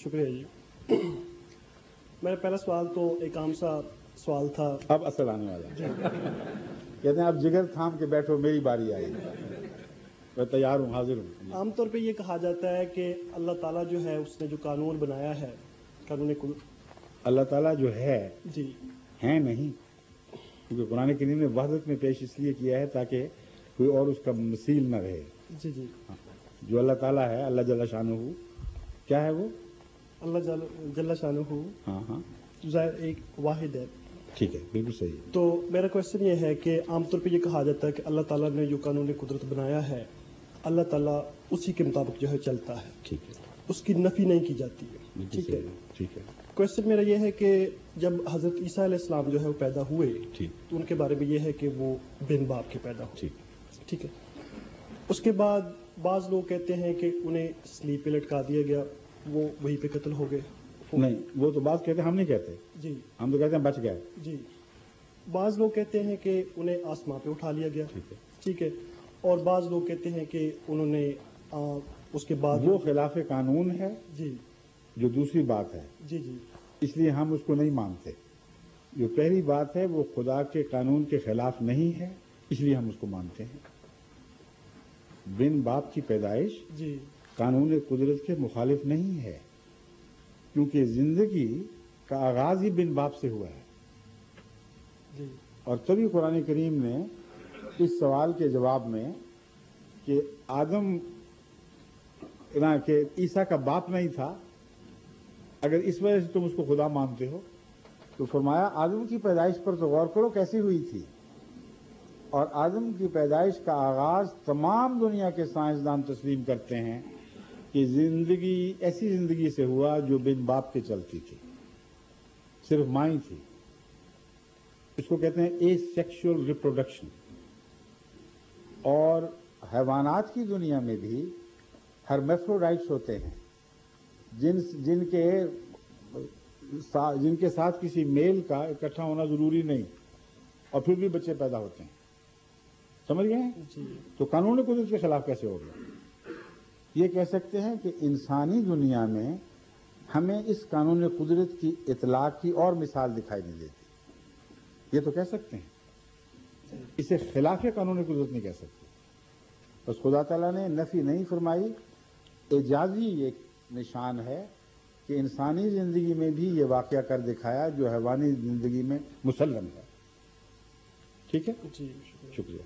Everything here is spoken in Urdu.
شکریہ جی. میرا پہلا سوال تو ایک عام سا سوال تھا. اب اصل آنے والا کہتے ہیں اب جگر تھام کے بیٹھو میری باری آئی. میں تیار ہوں، حاضر ہوں. عام طور پہ یہ کہا جاتا ہے کہ اللہ تعالیٰ جو ہے اس نے جو قانون بنایا ہے، قانون اللہ تعالیٰ جو ہے جی ہے نہیں، کیونکہ قرآن کریم نے وحدت میں پیش اس لیے کیا ہے تاکہ کوئی اور اس کا مثیل نہ رہے. جی جی جو اللہ تعالیٰ ہے، اللہ جل شانہ، کیا ہے وہ؟ اللہ جل شانہ ہاں ظاہر ایک واحد ہے. ٹھیک ہے، بالکل صحیح. تو میرا کوشچن یہ ہے کہ عام طور پہ یہ کہا جاتا ہے کہ اللہ تعالیٰ نے جو قانون قدرت بنایا ہے، اللہ تعالیٰ اسی کے مطابق جو ہے چلتا ہے. ٹھیک ہے، اس کی نفی نہیں کی جاتی ہے. ٹھیک ہے. ٹھیک ہے. کوشچن میرا یہ ہے کہ جب حضرت عیسیٰ علیہ السلام جو ہے وہ پیدا ہوئے، تو ان کے بارے میں یہ ہے کہ وہ بن باپ کے پیدا ہوئے. ٹھیک ہے. اس کے بعد بعض لوگ کہتے ہیں کہ انہیں سلیب پہ لٹکا دیا گیا، وہ وہیں پہ قتل ہو گئے. نہیں، وہ تو بعض کہتے ہیں، ہم نہیں کہتے. جی ہم تو کہتے ہیں بچ گئے. جی. بعض لوگ کہتے ہیں کہ انہیں آسمان پہ اٹھا لیا گیا. ٹھیک ہے. اور بعض لوگ کہتے ہیں کہ انہوں نے اس کے بعد وہ خلاف قانون ہے. جی جو دوسری بات ہے. جی جی. اس لیے ہم اس کو نہیں مانتے. جو پہلی بات ہے وہ خدا کے قانون کے خلاف نہیں ہے، اس لیے ہم اس کو مانتے ہیں. بن باپ کی پیدائش جی قانون قدرت کے مخالف نہیں ہے، کیونکہ زندگی کا آغاز ہی بن باپ سے ہوا ہے. جی. اور تبھی قرآن کریم نے اس سوال کے جواب میں کہ آدم کہ عیسیٰ کا باپ نہیں تھا، اگر اس وجہ سے تم اس کو خدا مانتے ہو، تو فرمایا آدم کی پیدائش پر تو غور کرو کیسی ہوئی تھی. اور آدم کی پیدائش کا آغاز تمام دنیا کے سائنسدان تسلیم کرتے ہیں کہ زندگی ایسی زندگی سے ہوا جو بن باپ کے چلتی تھی، صرف ماں ہی تھی. اس کو کہتے ہیں اے سیکشل ریپروڈکشن. اور حیوانات کی دنیا میں بھی ہرمیفروڈائٹس ہوتے ہیں، جن کے ساتھ کسی میل کا اکٹھا ہونا ضروری نہیں، اور پھر بھی بچے پیدا ہوتے ہیں. سمجھ گئے ہیں؟ جی. تو قانون قدرت کے خلاف کیسے ہو گیا؟ یہ کہہ سکتے ہیں کہ انسانی دنیا میں ہمیں اس قانون قدرت کی اطلاق کی اور مثال دکھائی نہیں دیتی. یہ تو کہہ سکتے ہیں، اسے خلاف قانون قدرت نہیں کہہ سکتے. بس خدا تعالیٰ نے نفی نہیں فرمائی. اعجازی ایک نشان ہے کہ انسانی زندگی میں بھی یہ واقعہ کر دکھایا جو حیوانی زندگی میں مسلم ہے. ٹھیک ہے؟ جی شکریہ.